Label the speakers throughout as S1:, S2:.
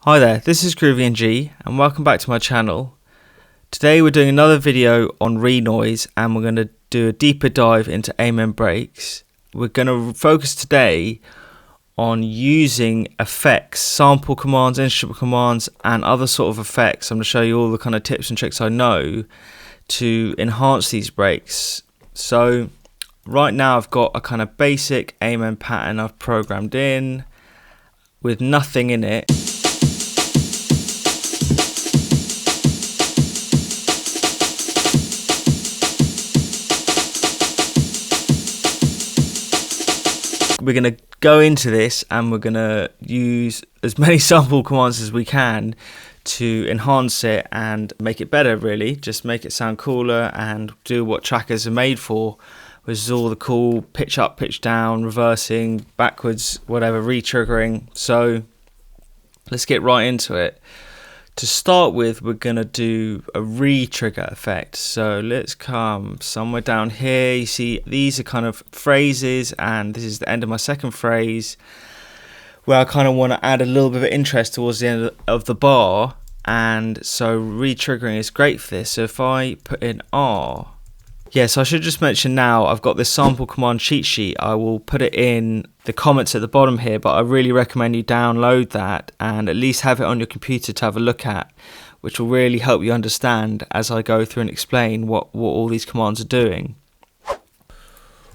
S1: Hi there, this is GroovyNG and welcome back to my channel. Today we're doing another video on Renoise and we're going to do a deeper dive into Amen breaks. We're going to focus today on using effects, sample commands, instrument commands and other sort of effects. I'm going to show you all the kind of tips and tricks I know to enhance these breaks. So right now I've got a kind of basic Amen pattern I've programmed in with nothing in it. We're going to go into this and we're going to use as many sample commands as we can to enhance it and make it better, really. Just make it sound cooler and do what trackers are made for, which is all the cool pitch up, pitch down, reversing, backwards, whatever, retriggering. So let's get right into it. To start with, we're going to do a retrigger effect. So let's come somewhere down here. You see these are kind of phrases and this is the end of my second phrase where I kind of want to add a little bit of interest towards the end of the bar, and so retriggering is great for this. So if I put in R, yes, I should just mention now I've got this sample command cheat sheet. I will put it in the comments at the bottom here, but I really recommend you download that and at least have it on your computer to have a look at, which will really help you understand as I go through and explain what all these commands are doing.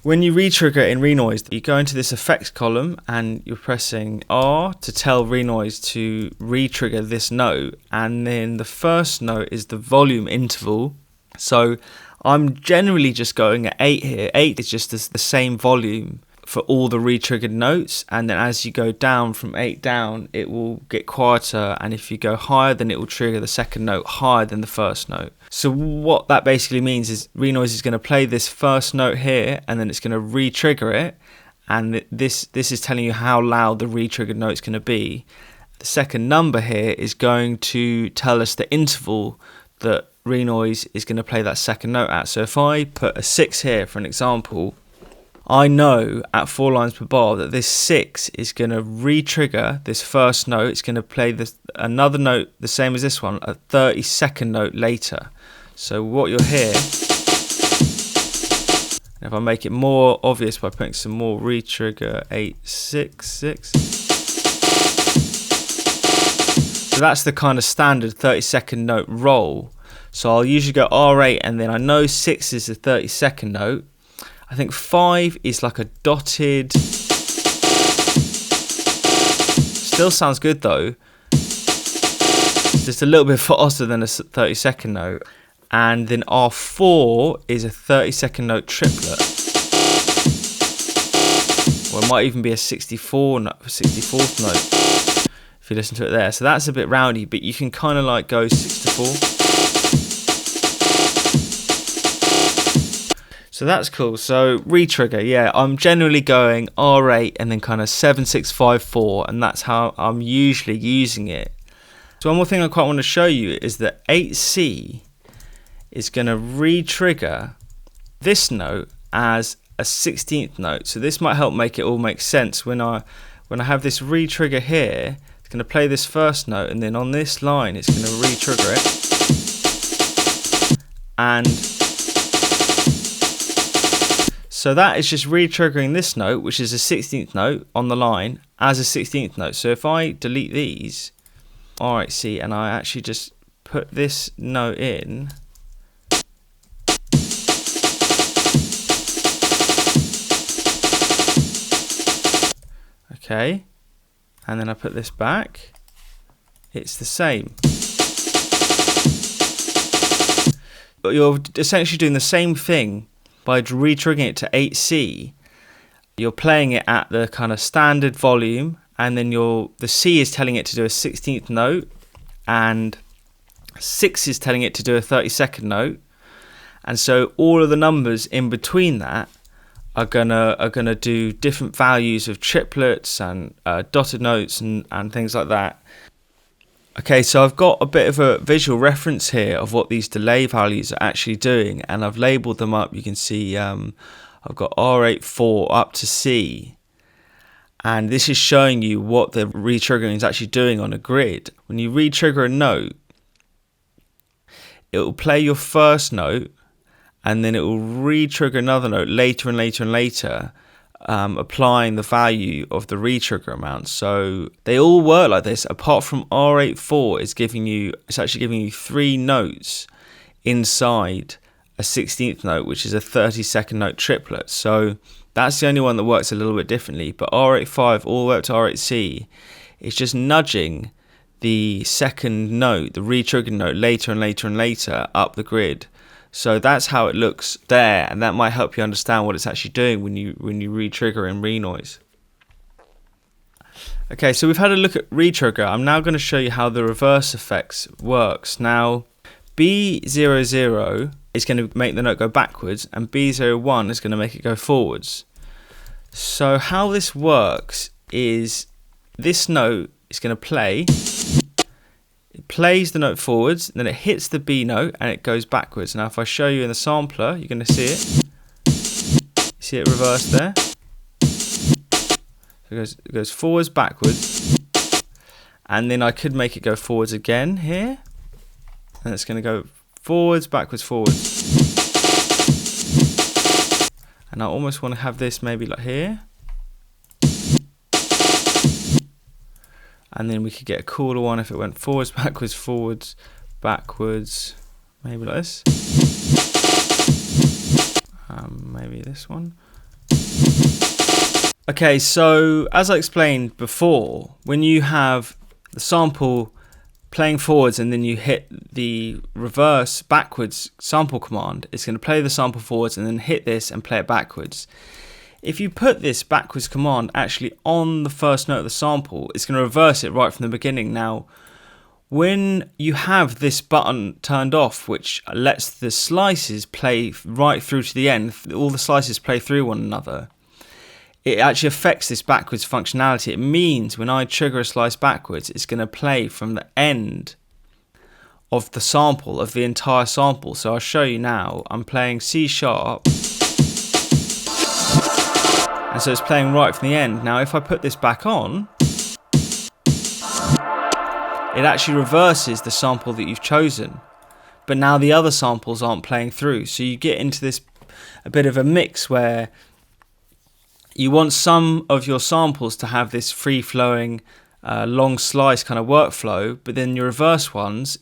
S1: When you retrigger in Renoise, you go into this effects column and you're pressing R to tell Renoise to retrigger this note, and then the first note is the volume interval. So I'm generally just going at 8 here. 8 is just the same volume for all the retriggered notes, and then as you go down from 8 down it will get quieter, and if you go higher then it will trigger the second note higher than the first note. So what that basically means is Renoise is going to play this first note here and then it's going to re-trigger it, and this is telling you how loud the re-triggered note is going to be. The second number here is going to tell us the interval that Renoise is going to play that second note at. So if I put a 6 here for an example, I know at 4 lines per bar that this 6 is going to re-trigger this first note. It's going to play another note the same as this one, a 30-second note later. So what you'll hear, if I make it more obvious by putting some more re-trigger 8, 6, 6. So that's the kind of standard 30-second note roll. So I'll usually go R8 and then I know 6 is the 30-second note. I think 5 is like a dotted, still sounds good though, it's just a little bit faster than a 30-second note. And then R4 is a 30-second note triplet, or it might even be a 64th note if you listen to it there. So that's a bit rowdy, but you can kind of like go 6 to 4. So that's cool. So retrigger, yeah, I'm generally going R8 and then kind of 7, 6, 5, 4, and that's how I'm usually using it. So one more thing I quite want to show you is that 8C is going to re-trigger this note as a 16th note. So this might help make it all make sense. When I have this re-trigger here, it's going to play this first note, and then on this line it's going to re-trigger it, and so that is just re-triggering this note, which is a 16th note on the line, as a 16th note. So if I delete these, alright, see, and I actually just put this note in, okay, and then I put this back, it's the same. But you're essentially doing the same thing by re-triggering it to 8C. You're playing it at the kind of standard volume, and then the C is telling it to do a 16th note, and 6 is telling it to do a 30-second note, and so all of the numbers in between that are gonna do different values of triplets and dotted notes and things like that. Okay, so I've got a bit of a visual reference here of what these delay values are actually doing, and I've labelled them up. You can see I've got R8, 4 up to C, And this is showing you what the retriggering is actually doing on a grid. When you retrigger a note, it will play your first note, and then it will re-trigger another note later and later and later, applying the value of the retrigger amount. So they all work like this, apart from R84 is actually giving you 3 notes inside a 16th note, which is a 30-second note triplet. So that's the only one that works a little bit differently. But R85 all the way up to R8C is just nudging the second note, the re-triggered note, later and later and later up the grid. So that's how it looks there, and that might help you understand what it's actually doing when you re-trigger in Renoise. Okay, so we've had a look at retrigger. I'm now going to show you how the reverse effects works. Now, B00 is going to make the note go backwards, and B01 is going to make it go forwards. So how this works is this note is going to play. It plays the note forwards, then it hits the B note and it goes backwards. Now if I show you in the sampler, you're going to see it. You see it reversed there. So it goes forwards, backwards. And then I could make it go forwards again here. And it's going to go forwards, backwards, forwards. And I almost want to have this maybe like here. And then we could get a cooler one if it went forwards, backwards, backwards, maybe like this. Maybe this one. Okay, so as I explained before, when you have the sample playing forwards and then you hit the reverse backwards sample command, it's going to play the sample forwards and then hit this and play it backwards. If you put this backwards command actually on the first note of the sample, it's going to reverse it right from the beginning. Now, when you have this button turned off, which lets the slices play right through to the end, all the slices play through one another, it actually affects this backwards functionality. It means when I trigger a slice backwards, it's going to play from the end of the sample, of the entire sample. So I'll show you now. I'm playing C sharp. And so it's playing right from the end. Now if I put this back on, it actually reverses the sample that you've chosen. But now the other samples aren't playing through. So you get into this a bit of a mix where you want some of your samples to have this free-flowing, long slice kind of workflow, but then your reverse ones,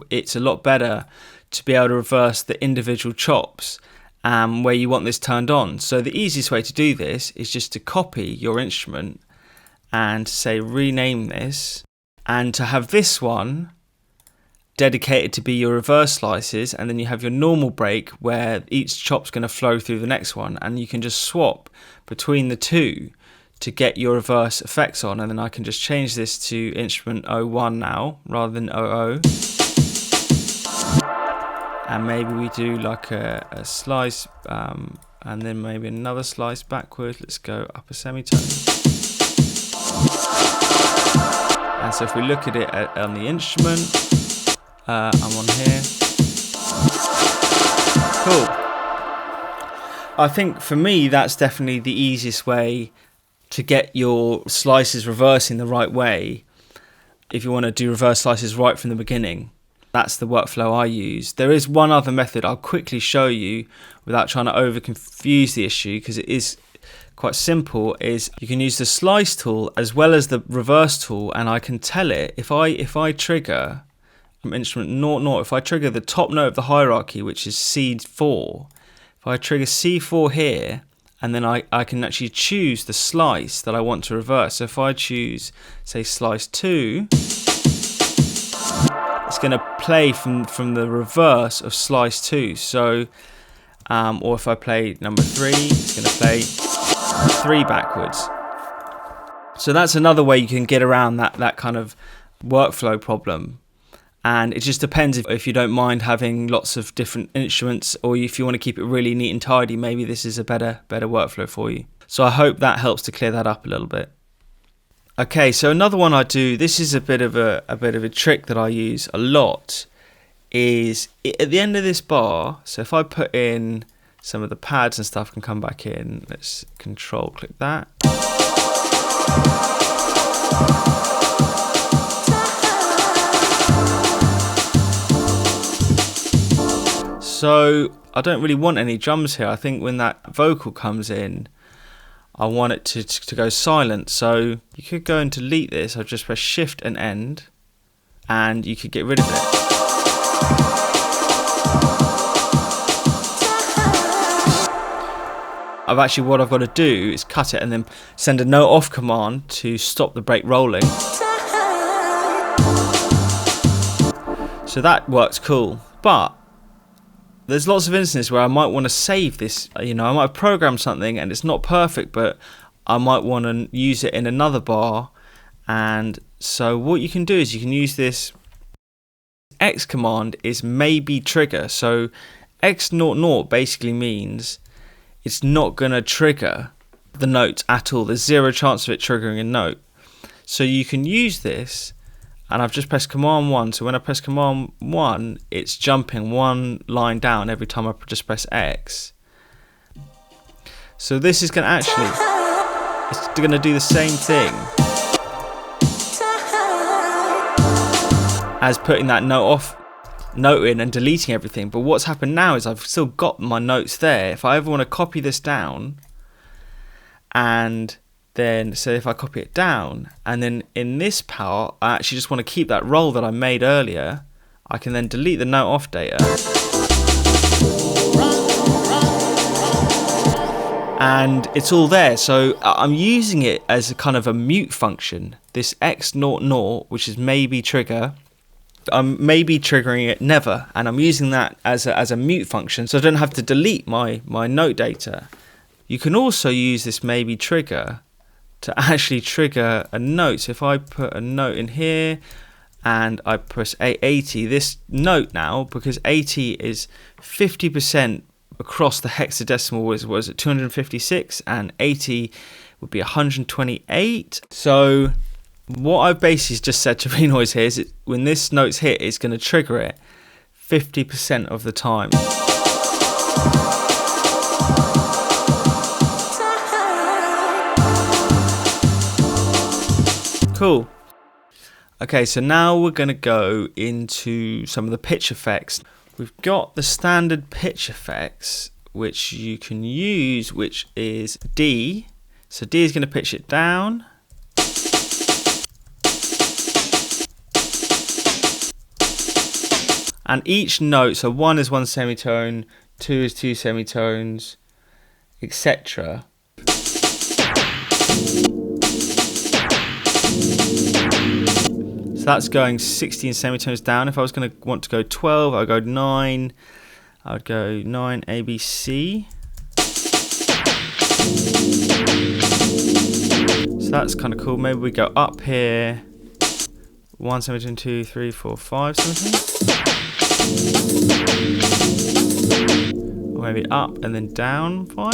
S1: it's a lot better to be able to reverse the individual chops where you want this turned on. So the easiest way to do this is just to copy your instrument and say rename this, and to have this one dedicated to be your reverse slices, and then you have your normal break where each chop's going to flow through the next one, and you can just swap between the two to get your reverse effects on. And then I can just change this to instrument 01 now rather than 00. And maybe we do like a slice and then maybe another slice backward. Let's go up a semitone. And so if we look at it on the instrument, I'm on here. Cool. I think for me that's definitely the easiest way to get your slices reversing the right way. If you want to do reverse slices right from the beginning, that's the workflow I use. There is one other method I'll quickly show you without trying to over confuse the issue, because it is quite simple. Is you can use the slice tool as well as the reverse tool, and I can tell it if I trigger from instrument 00, if I trigger the top note of the hierarchy, which is C4, if I trigger C4 here, and then I can actually choose the slice that I want to reverse. So if I choose, say, slice 2, it's going to play from the reverse of slice 2. So, or if I play number 3, it's going to play 3 backwards. So that's another way you can get around that kind of workflow problem. And it just depends if you don't mind having lots of different instruments, or if you want to keep it really neat and tidy, maybe this is a better workflow for you. So I hope that helps to clear that up a little bit. Okay, so another one I do, this is a bit of a trick that I use a lot, is at the end of this bar. So if I put in some of the pads and stuff, can come back in. Let's control click that. So I don't really want any drums here. I think when that vocal comes in, I want it to go silent. So you could go and delete this. I'll just press Shift and End, and you could get rid of it. What I've got to do is cut it and then send a note off command to stop the break rolling. So that works cool, but there's lots of instances where I might want to save this. I might have programmed something and it's not perfect, but I might want to use it in another bar. And so what you can do is you can use this X command is maybe trigger. So X00 basically means it's not going to trigger the note at all. There's zero chance of it triggering a note. So you can use this. And I've just pressed Command 1, so when I press Command 1, it's jumping one line down every time I just press X. So this is going to it's going to do the same thing as putting that note in and deleting everything. But what's happened now is I've still got my notes there. If I ever want to copy this down, and then, so if I copy it down, and then in this part, I actually just want to keep that roll that I made earlier, I can then delete the note off data. And it's all there. So I'm using it as a kind of a mute function. This X00, which is maybe trigger, I'm maybe triggering it never. And I'm using that as a mute function, so I don't have to delete my note data. You can also use this maybe trigger to actually trigger a note. So if I put a note in here and I press 80, this note now, because 80 is 50% across the hexadecimal, was at 256, and 80 would be 128. So what I've basically just said to Renoise here is when this note's hit, it's going to trigger it 50% of the time. Cool. Okay, so now we're going to go into some of the pitch effects. We've got the standard pitch effects, which you can use, which is D. So D is going to pitch it down. And each note, so 1 is 1 semitone, 2 is 2 semitones, etc. So that's going 16 semitones down. If I was going to want to go 12, I would go 9. I would go 9 ABC. So that's kind of cool. Maybe we go up here. 1 semitone, 2, 3, 4, 5 semitones. Or maybe up and then down 5.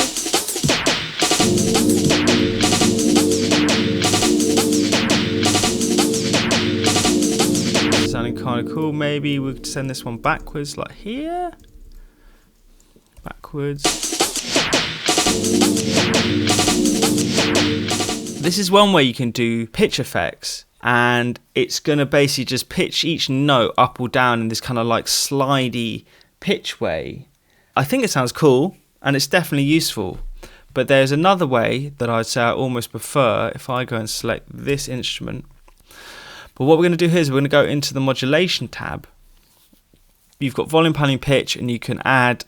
S1: Sounding kind of cool. Maybe we could send this one backwards, like here. Backwards. This is one way you can do pitch effects, and it's going to basically just pitch each note up or down in this kind of like slidey pitch way. I think it sounds cool, and it's definitely useful. But there's another way that I'd say I almost prefer if I go and select this instrument. But what we're going to do here is we're going to go into the modulation tab. You've got volume, paneling, pitch, and you can add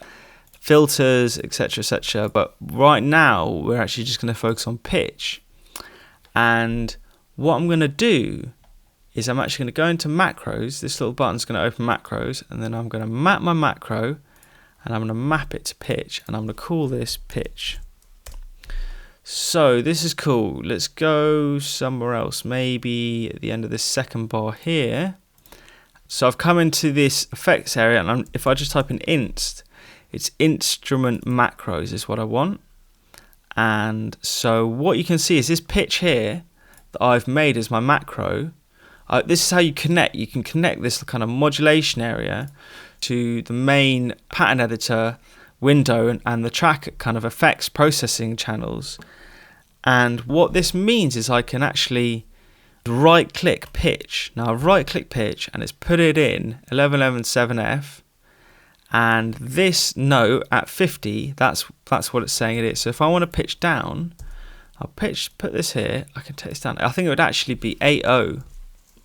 S1: filters, etc, etc. But right now we're actually just going to focus on pitch. And what I'm going to do is I'm actually going to go into macros. This little button's going to open macros, and then I'm going to map my macro, and I'm going to map it to pitch, and I'm going to call this pitch. So this is cool. Let's go somewhere else, maybe at the end of this second bar here. So I've come into this effects area, and if I just type in inst, it's instrument macros is what I want. And so what you can see is this pitch here that I've made as my macro. This is how you connect. You can connect this kind of modulation area to the main pattern editor window and the track kind of effects processing channels. And what this means is I can actually right click pitch. Now right click pitch and it's put it in 1111 7F, and this note at 50, that's what it's saying it is. So if I want to pitch down, I'll put this here, I can take this down. I think it would actually be 80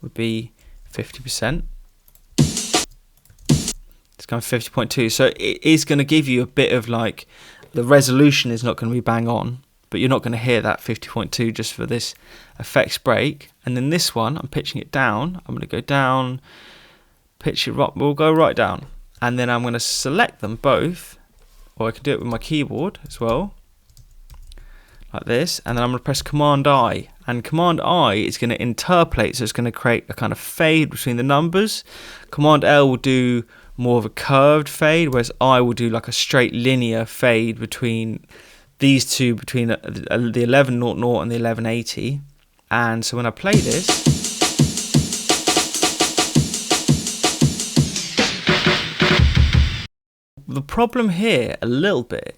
S1: would be 50%. It's going 50.2, so it is going to give you a bit of like, the resolution is not going to be bang on, but you're not going to hear that 50.2 just for this effects break. And then this one, I'm pitching it down. I'm going to go down, pitch it right, we'll go right down. And then I'm going to select them both, or I can do it with my keyboard as well, like this. And then I'm going to press Command I, and Command I is going to interpolate, so it's going to create a kind of fade between the numbers. Command L will do more of a curved fade, whereas I will do like a straight linear fade between these two, between the 1100 and the 1180. And so when I play this, the problem here a little bit,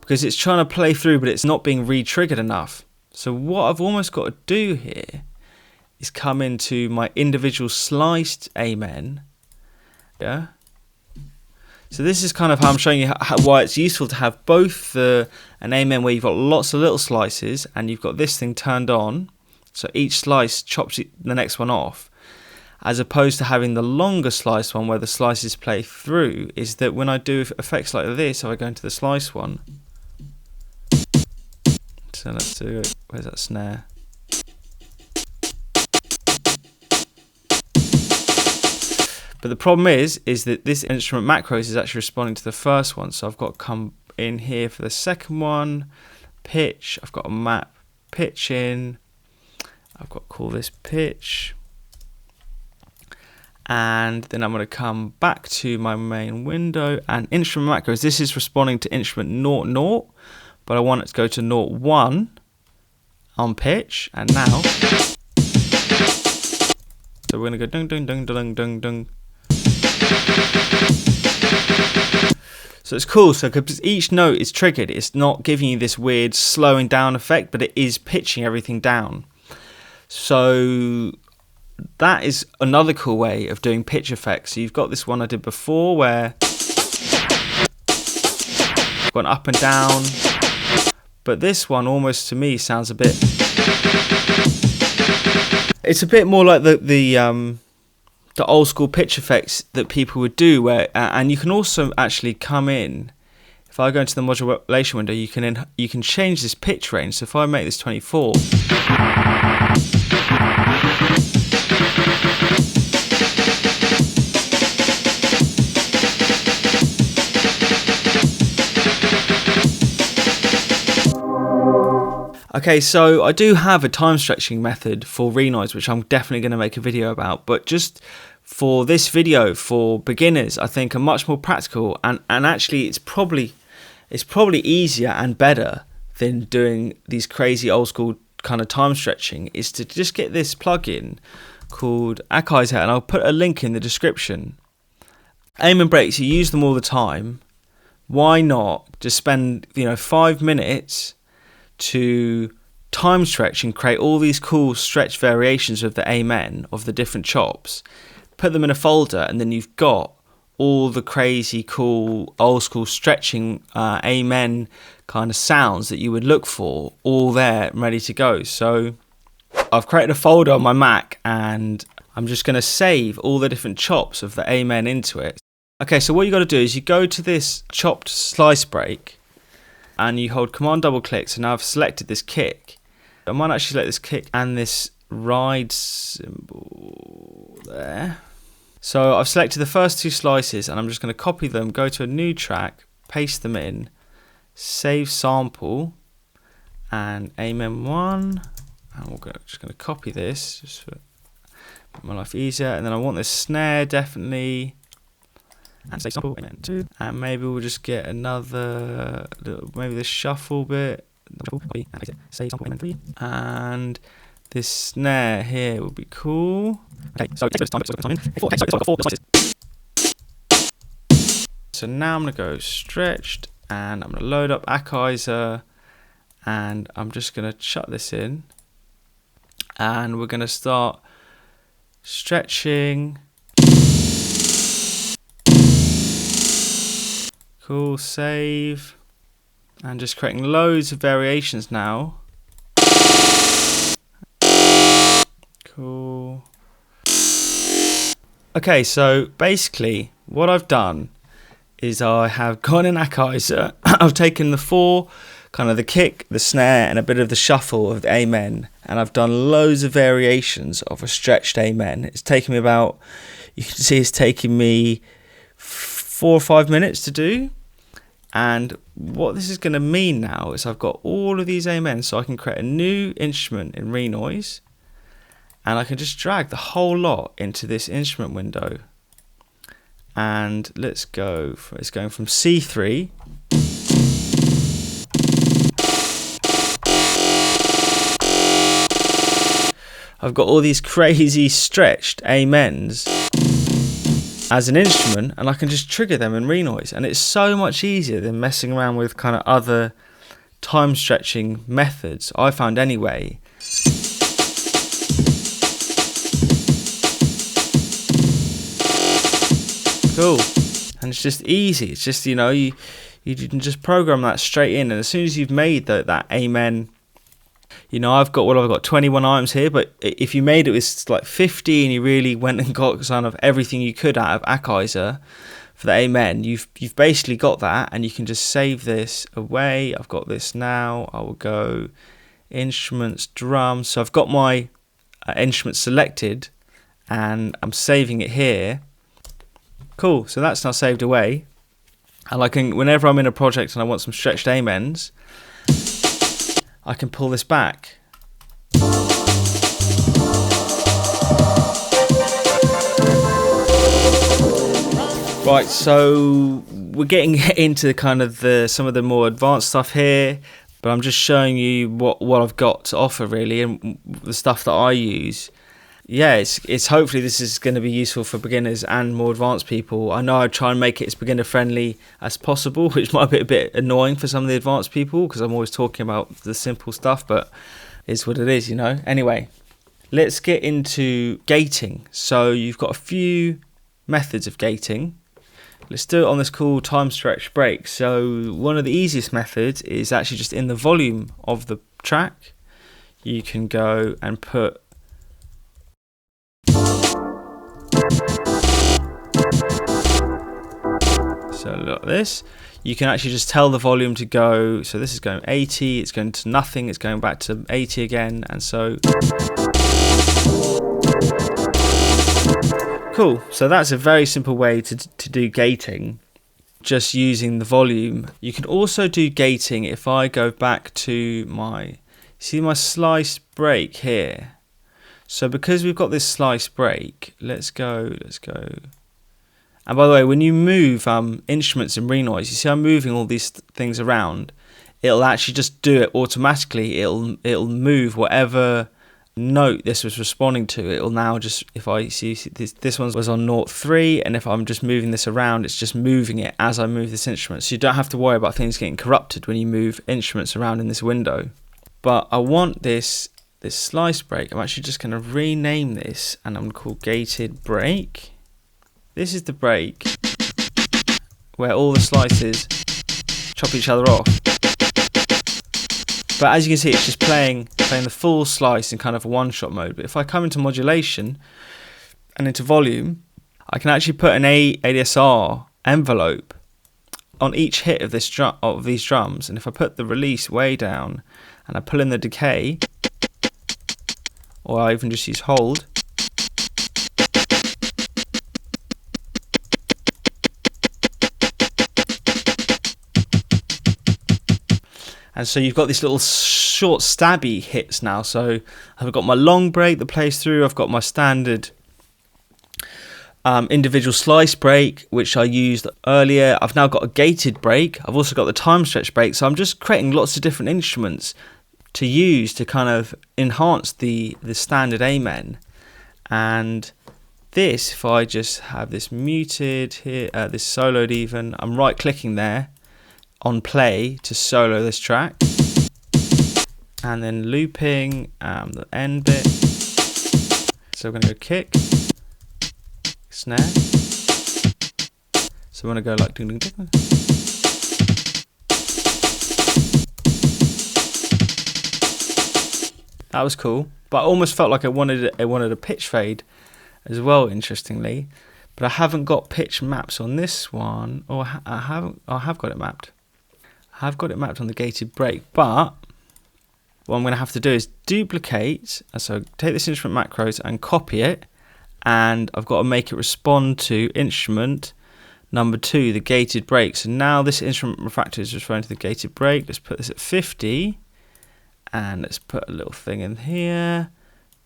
S1: because it's trying to play through but it's not being re-triggered enough. So what I've almost got to do here is come into my individual sliced amen. Yeah. So this is kind of how I'm showing you why it's useful to have both an amen where you've got lots of little slices and you've got this thing turned on, so each slice chops the next one off, as opposed to having the longer slice one where the slices play through. Is that when I do effects like this, if I go into the slice one, so let's do it, where's that snare? But the problem is that this instrument macros is actually responding to the first one. So I've got to come in here for the second one, pitch. I've got to map pitch in. I've got to call this pitch. And then I'm going to come back to my main window and instrument macros. This is responding to instrument 0, but I want it to go to 0.1 on pitch. And now, so we're going to go dung, dung, dung, dung, dung, dung. So it's cool, so because each note is triggered, it's not giving you this weird slowing down effect, but it is pitching everything down. So that is another cool way of doing pitch effects. So you've got this one I did before where I've gone up and down, but this one almost to me sounds a bit, it's a bit more like the old school pitch effects that people would do, where and you can also actually come in, if I go into the modulation window, you can change this pitch range. So if I make this 24, okay, so I do have a time stretching method for Renoise, which I'm definitely going to make a video about, but just for this video, for beginners, I think are much more practical, and actually it's probably easier and better than doing these crazy old school kind of time stretching, is to just get this plugin called Hotkeys, and I'll put a link in the description. Amen breaks, you use them all the time. Why not just spend 5 minutes to time stretch and create all these cool stretch variations of the amen, of the different chops, put them in a folder, and then you've got all the crazy cool old school stretching amen kind of sounds that you would look for, all there and ready to go. So I've created a folder on my Mac and I'm just going to save all the different chops of the amen into it. Okay, so what you got to do is you go to this chopped slice break and you hold Command double click. So now I've selected this kick. I might actually select this kick and this ride symbol there. So I've selected the first two slices and I'm just going to copy them, go to a new track, paste them in, save sample and amen 1, and we're just going to copy this just for my life easier. And then I want this snare definitely, and say sample amen 2, and maybe we'll just get another little, maybe this shuffle bit, and say sample amen 3, and this snare here will be cool. Okay, so so now I'm going to go stretched and I'm going to load up Hotkeys, and I'm just going to shut this in, and we're going to start stretching. Cool, save, and just creating loads of variations now. Cool. Okay, so basically what I've done is I have gone in Hotkeys, I've taken the 4, kind of the kick, the snare, and a bit of the shuffle of the amen, and I've done loads of variations of a stretched amen. It's taken me about, you can see it's taking me 4 or 5 minutes to do. And what this is going to mean now is I've got all of these amens, so I can create a new instrument in Renoise, and I can just drag the whole lot into this instrument window. And let's go, it's going from C3. I've got all these crazy stretched amens as an instrument, and I can just trigger them in Renoise, and it's so much easier than messing around with kind of other time stretching methods, I found anyway. Cool. And it's just easy. It's just, you know, you can just program that straight in, and as soon as you've made that amen, you know, I've got 21 items here, but if you made it with like 50 and you really went and got kind of everything you could out of Hotkeys for the amen, you've basically got that, and you can just save this away. I've got this now. I will go instruments, drums. So I've got my instrument selected, and I'm saving it here. Cool. So that's now saved away, and I can, whenever I'm in a project and I want some stretched amens, I can pull this back. Right, so we're getting into kind of some of the more advanced stuff here, but I'm just showing you what I've got to offer really, and the stuff that I use. Yeah, it's hopefully this is going to be useful for beginners and more advanced people. I know I try and make it as beginner friendly as possible, which might be a bit annoying for some of the advanced people because I'm always talking about the simple stuff, but it's what it is, you know. Anyway, let's get into gating. So you've got a few methods of gating. Let's do it on this cool time stretch break. So one of the easiest methods is actually just in the volume of the track. You can go and put so look at this. You can actually just tell the volume to go. So this is going 80, it's going to nothing, it's going back to 80 again, and so cool. So that's a very simple way to do gating, just using the volume. You can also do gating if I go back to my slice break here. So because we've got this slice break, let's go. And by the way, when you move instruments in Renoise, you see I'm moving all these things around. It'll actually just do it automatically. It'll move whatever note this was responding to. It'll now just, if I see this one was on note 3, and if I'm just moving this around, it's just moving it as I move this instrument. So you don't have to worry about things getting corrupted when you move instruments around in this window. But I want this slice break. I'm actually just going to rename this, and I'm going to call gated break. This is the break where all the slices chop each other off. But as you can see, it's just playing the full slice in kind of a one-shot mode. But if I come into modulation and into volume, I can actually put an ADSR envelope on each hit of these drums. And if I put the release way down and I pull in the decay, or I even just use hold, and so you've got these little short stabby hits now. So I've got my long break that plays through. I've got my standard individual slice break, which I used earlier. I've now got a gated break. I've also got the time stretch break. So I'm just creating lots of different instruments to use to kind of enhance the standard amen. And this, if I just have this muted here, this soloed even, I'm right clicking there on play to solo this track, and then looping the end bit. So we're going to go kick, snare. So we're going to go like ding ding ding. That was cool, but I almost felt like it wanted a pitch fade as well, interestingly. But I haven't got pitch maps on this one, or I have got it mapped. I have got it mapped on the gated break, but what I'm going to have to do is duplicate. So take this instrument macros and copy it, and I've got to make it respond to instrument number 2, the gated break. So now this instrument refactor is referring to the gated break. Let's put this at 50, and let's put a little thing in here,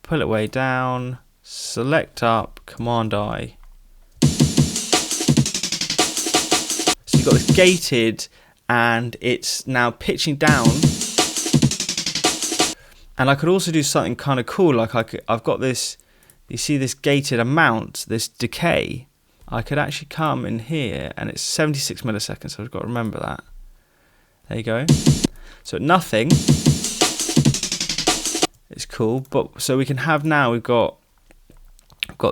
S1: pull it way down, select up, Command I. So you've got this gated, and it's now pitching down. And I could also do something kind of cool, like I've got this, you see this gated amount, this decay. I could actually come in here, and it's 76 milliseconds, so I've got to remember that. There you go. So at nothing, it's cool, but so we can have now, we've got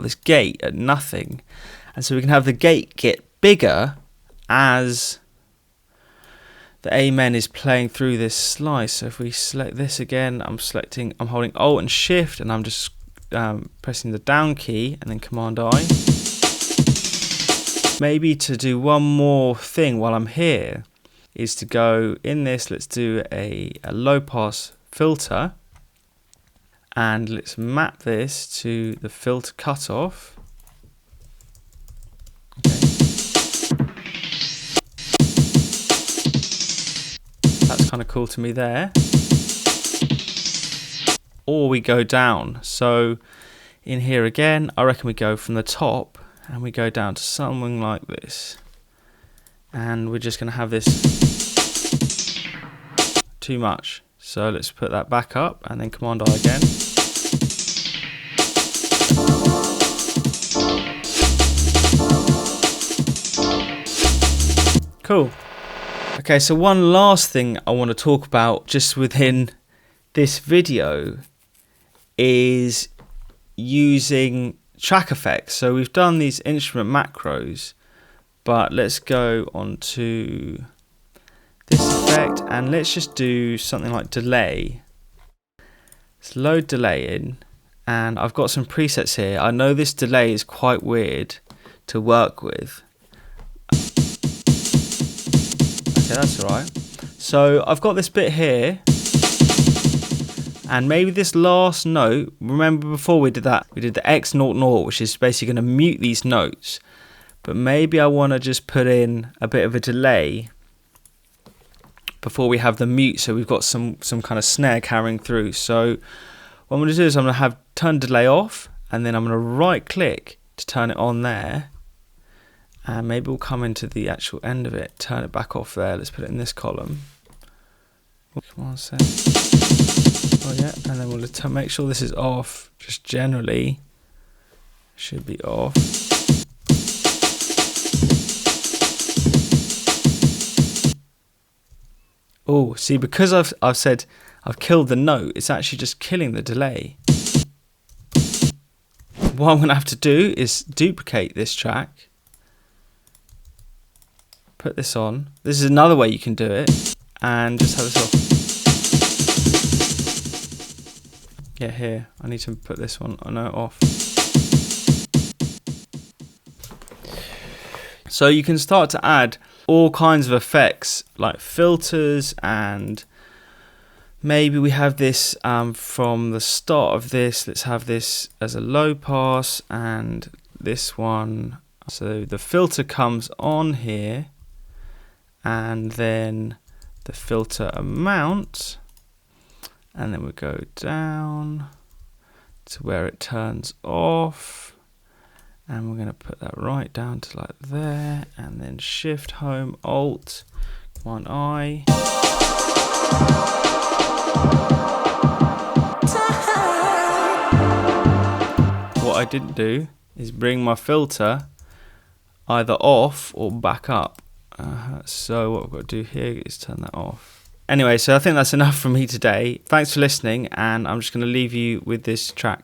S1: this gate at nothing, and so we can have the gate get bigger as the amen is playing through this slice. So if we select this again, I'm holding Alt and Shift, and I'm just pressing the down key and then Command I. Maybe to do one more thing while I'm here is to go in this, let's do a low pass filter, and let's map this to the filter cutoff. Okay. That's kind of cool to me there. Or we go down. So in here again, I reckon we go from the top and we go down to something like this. And we're just going to have this too much. So let's put that back up and then Command I again. Cool. Okay, so one last thing I want to talk about just within this video is using track effects. So we've done these instrument macros, but let's go on to this effect and let's just do something like delay. Let's load delay in, and I've got some presets here. I know this delay is quite weird to work with. Okay, that's alright. So I've got this bit here, and maybe this last note, remember before we did that, we did the X00, which is basically going to mute these notes, but maybe I want to just put in a bit of a delay before we have the mute, so we've got some kind of snare carrying through. So what I'm going to do is I'm going to have turn delay off, and then I'm going to right click to turn it on there. And maybe we'll come into the actual end of it, turn it back off there. Let's put it in this column. Come on, set. Oh yeah, and then we'll make sure this is off. Just generally, should be off. Oh, see, because I've said I've killed the note, it's actually just killing the delay. What I'm going to have to do is duplicate this track. Put this on. This is another way you can do it, and just have this off. Yeah, here. I need to put this one off. So you can start to add all kinds of effects like filters, and maybe we have this from the start of this. Let's have this as a low pass, and this one. So the filter comes on here, and then the filter amount, and then we go down to where it turns off, and we're going to put that right down to like there, and then Shift Home Alt Command I. What I didn't do is bring my filter either off or back up. So what we've got to do here is turn that off. Anyway, so I think that's enough from me today. Thanks for listening, and I'm just going to leave you with this track.